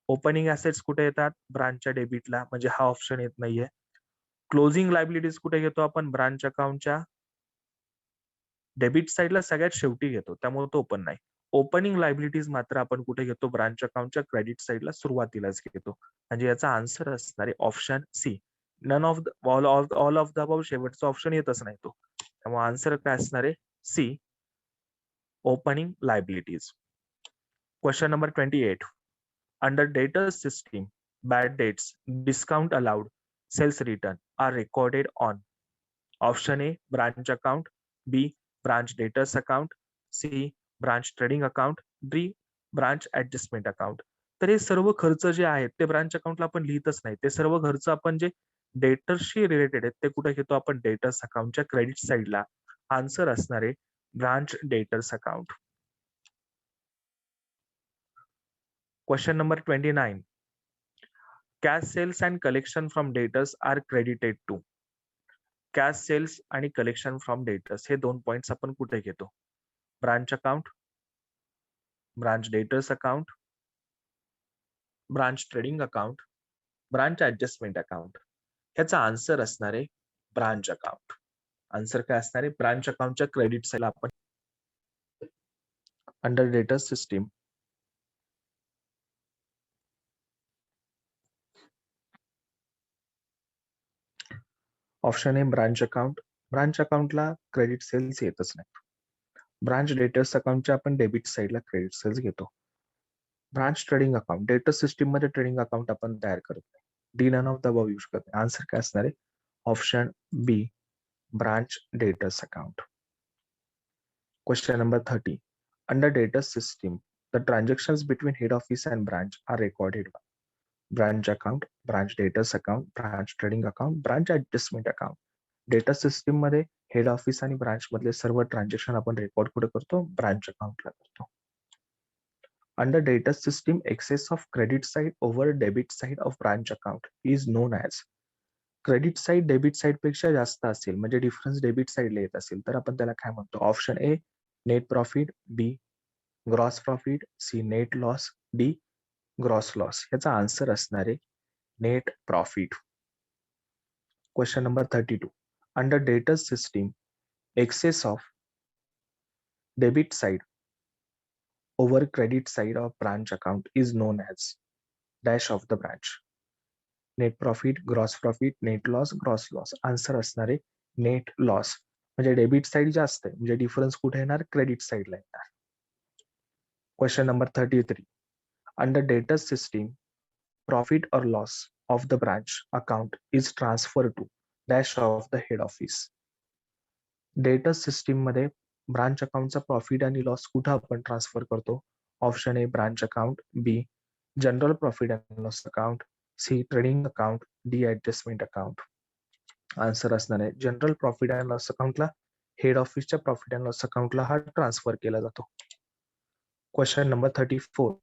ओपनिंग ऍसेट्स कुठे येतात, ब्रांचच्या डेबिटला, म्हणजे हा ऑप्शन येत नाहीये. क्लोजिंग लायबिलिटीज कुठे घेतो आपण, ब्रांच अकाउंटच्या डेबिट साईडला सगळ्यात शेवटी घेतो, त्यामुळे तो पण नाही. ओपनिंग लायबिलिटीज मात्र आपण कुठे घेतो, ब्रांच अकाउंटच्या क्रेडिट साईडला सुरुवातीलाच घेतो. म्हणजे याचा आन्सर असणार आहे option C. None of all of the above शेवटचा ऑप्शन येतच नाही तो, त्यामुळे आन्सर काय असणार आहे, C opening liabilities. Question number 28. Under data system bad debts, discount allowed, sales return are recorded on option A branch account, B branch debtors account, C branch trading account, D branch adjustment account. तर हे सर्व खर्च जे आहेत ते branch अकाउंटला आपण लिहितच नाही. ते सर्व खर्च आपण जे डेटर्सशी रिलेटेड आहेत ते कुठे घेतो आपण, डेटर्स अकाउंटच्या क्रेडिट साईडला. आन्सर असणार आहे branch debtors account. Question number 29. Cash sales and collection from debtors are credited to. Cash sales आणि कलेक्शन फ्रॉम डेटर्स हे 2 पॉइंट्स आपण कुठे घेतो, branch account, branch debtors account, branch trading account, branch adjustment account. ह्याचा answer असणार आहे branch account. Answer काय असणार आहे? ब्रांच अकाउंटच्या क्रेडिट साईडला आपण under debtors system option A branch account. Branch अकाउंटला क्रेडिट सेल्स येतच नाही. ब्रांच डेटर्स अकाउंटच्या आपण डेबिट साईडला क्रेडिट सेल्स घेतो. Branch trading account debtors system मध्ये ट्रेडिंग अकाउंट आपण तयार करत नाही. D none of the above use करत नाही. आन्सर काय असणार आहे? Option B branch debtors account. Question number 30. Under debtors system, the transactions between head office and branch are recorded by branch account, branch debtors account, branch trading account, branch adjustment account. Data system मध्ये head office आणि branch मधले सर्व transaction आपण record कुठे करतो? Branch अकाउंटला करतो. Under data system excess of credit side over debit side of branch account is known as. Credit side debit side पेक्षा जास्त असेल म्हणजे डिफरन्स डेबिट साईडला येत असेल तर आपण त्याला काय म्हणतो? Option A net profit, B gross profit, C net loss, D gross loss. याचा आन्सर असणार आहे net profit. Question number 32. Under debtors system excess of debit side over credit side of branch account is known as dash of the branch. Net profit, gross profit, net loss, gross loss. Answer असणार आहे net loss. म्हणजे debit side जास्त आहे म्हणजे difference कुठे येणार? Credit साईडला येणार. Question number 33. Under debtors system profit और loss of the branch account is transfer to dash of the head office. Debtors system मध्ये ब्रांच अकाउंटचा प्रॉफिट आणि लॉस कुठं आपण ट्रान्सफर करतो? Option A branch account, B general profit and loss account, C trading account, D adjustment account. Answer असणार आहे general profit and loss अकाउंटला head ऑफिसच्या प्रॉफिट अँड लॉस अकाउंटला हा ट्रान्सफर केला जातो. Question number 34.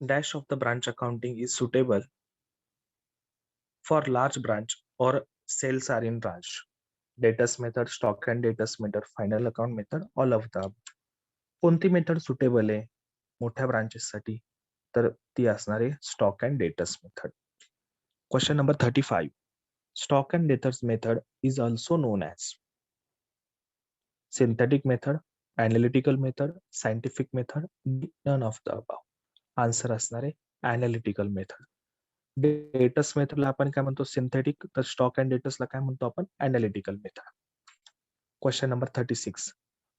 Dash of the branch accounting is suitable for large branch or sales are in branch. Debtors method, stock and debtors method, final account method, all of the above. कोणती method suitable आहे मोठ्या branches साठी? तर ती असणार आहे stock and debtors method. Question number 35. Stock and debtors method is also known as synthetic method, analytical method, scientific method, none of the above. Answer असणार आहे ॲनालिटिकल मेथड. डेटर्स मेथडला आपण काय म्हणतो? सिंथेटिक. तर स्टॉक अँड डेटर्सला काय म्हणतो आपण? Analytical method. Question number 36.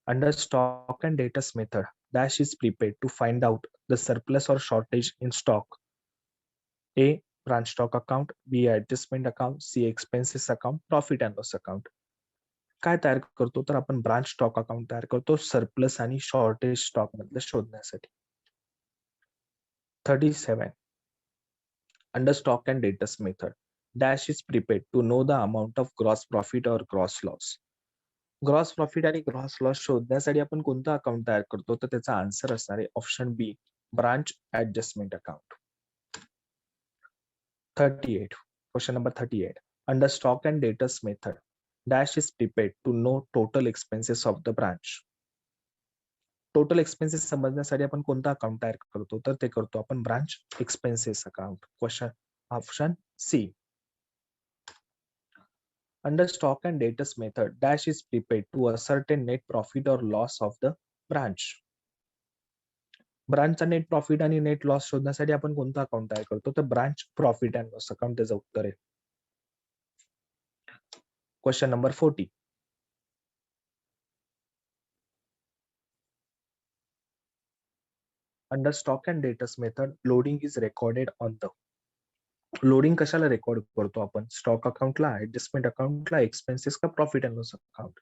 Under stock and debtors method dash is prepared to find out the surplus or shortage in stock. A branch stock account, B adjustment account, C expenses account, profit and loss account. काय तयार करतो? तर आपण branch stock account तयार करतो surplus आणि shortage stock मधलं शोधण्यासाठी. 37. Under stock and debtors method, dash is prepared to know the amount of gross profit or gross loss. Gross profit आणि ग्रॉस लॉस शोधण्यासाठी आपण कोणतं अकाउंट तयार करतो? तर त्याचा आन्सर असणार आहे option B branch adjustment account. 38. Question number 38. Under stock and debtors method dash is prepared to know total expenses of the branch. Total expenses समजण्यासाठी आपण कोणता अकाउंट तयार करतो? तर ते करतो आपण branch expenses account. Question option C. Under stock and debtors method, dash is prepared to ascertain net profit or loss of the branch. ब्रांचचा नेट प्रॉफिट आणि नेट लॉस शोधण्यासाठी आपण कोणता अकाउंट तयार करतो? तर branch profit and loss account त्याचं उत्तर आहे. Question number 40. Under stock and debtors method loading is recorded on the. Loading कशाला रेकॉर्ड करतो आपण? स्टॉक अकाउंटला, ऍडजस्टमेंट अकाउंटला, एक्सपेन्सेस का प्रॉफिट अँड लॉस अकाउंट?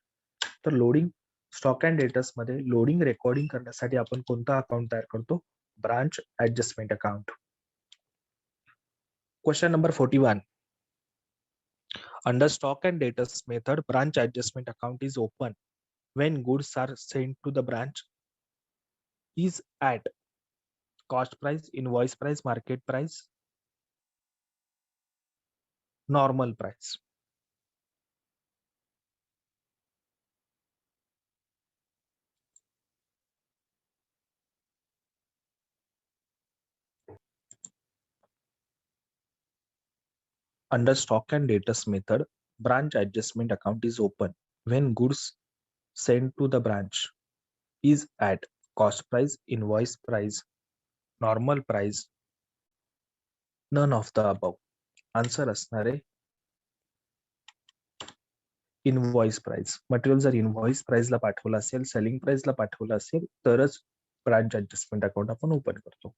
तर लोडिंग स्टॉक अँड डेटर्स मध्ये लोडिंग रेकॉर्डिंग करण्यासाठी आपण कोणता अकाउंट तयार करतो? Branch adjustment account. Question number 41. Under stock and debtors method, branch adjustment account is open when goods are sent to the branch is at cost price, invoice price, market price, normal price. Under stock and debtors method, branch adjustment account is open when goods sent to the branch is at cost price, invoice price, normal price, none of the above. Answer असणार आहे invoice price. Material जर invoice प्राइसला पाठवलं असेल, selling प्राइसला पाठवलं असेल तरच ब्रांच ऍडजस्टमेंट अकाउंट आपण ओपन करतो.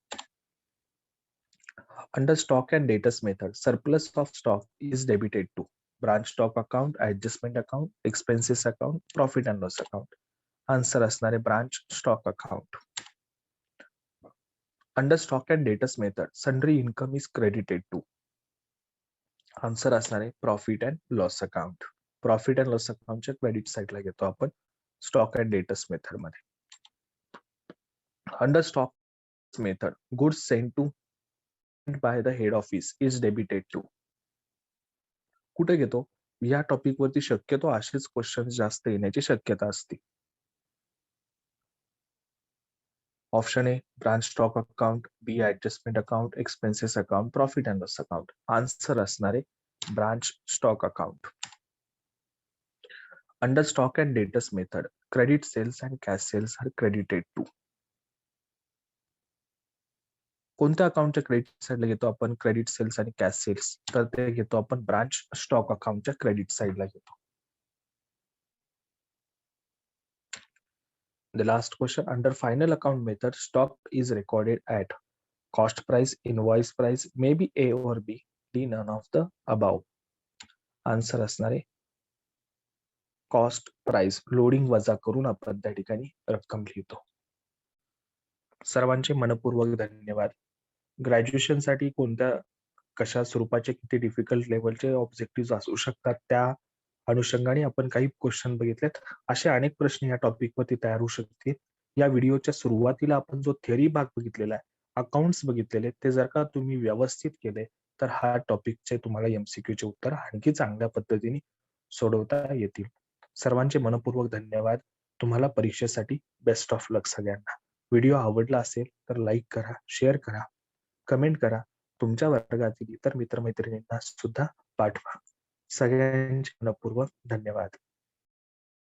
Under stock and debtors method, surplus of stock is debited to branch stock account, adjustment account, expenses account, profit and loss account. Answer असणार आहे branch stock account. Under stock and debtors method, sundry income is credited to. Answer असणार आहे profit and loss account. Profit and loss अकाउंटच्या credit साईडला घेतो आपण stock and debtors method मध्ये. Under stock method, goods sent to bye the head office is debited to. कुठे घेतो या टॉपिक वरती शक्यतो असेच क्वेश्चन जास्त येण्याची शक्यता असते. Option A branch stock account, B adjustment account, expenses account, profit and loss account. Answer असणार आहे branch stock account. Under stock and debtors method, credit sales and cash sales are credited to. कोणत्या अकाउंटच्या credit साईडला घेतो आपण credit sales आणि cash sales, तर ते घेतो आपण ब्रांच स्टॉक अकाउंटच्या क्रेडिट साईडला घेतो. The last question, under final account method, stock is recorded at cost price, invoice price, maybe A or B, D, none of the above. Answer असणार आहे cost price. Loading वजा करून आपण त्या ठिकाणी रक्कम लिहितो. सर्वांचे मनपूर्वक धन्यवाद. ग्रॅज्युएशन साठी कोणत्या कशा स्वरूपाचे किती डिफिकल्ट लेवलचे ऑब्जेक्टिव्ह असू शकतात त्या अनुषंगाने आपण काही क्वेश्चन बघितलेत. असे अनेक प्रश्न या टॉपिक वरती तयार होऊ शकतील. या व्हिडिओच्या सुरुवातीला आपण जो थिअरी भाग बघितलेला आहे, अकाउंट्स बघितलेले, ते जर का तुम्ही व्यवस्थित केले तर हा टॉपिकचे तुम्हाला एमसीक्यूचे उत्तर आणखी चांगल्या पद्धतीने सोडवता येतील. सर्वांचे मनपूर्वक धन्यवाद. तुम्हाला परीक्षेसाठी बेस्ट ऑफ लक सगळ्यांना. व्हिडिओ आवडला असेल तर लाईक करा, शेअर करा, कमेंट करा. तुमच्या वर्गातील इतर मित्रमैत्रिणींना सुद्धा पाठवा. सगळ्यांचे मनपूर्वक धन्यवाद.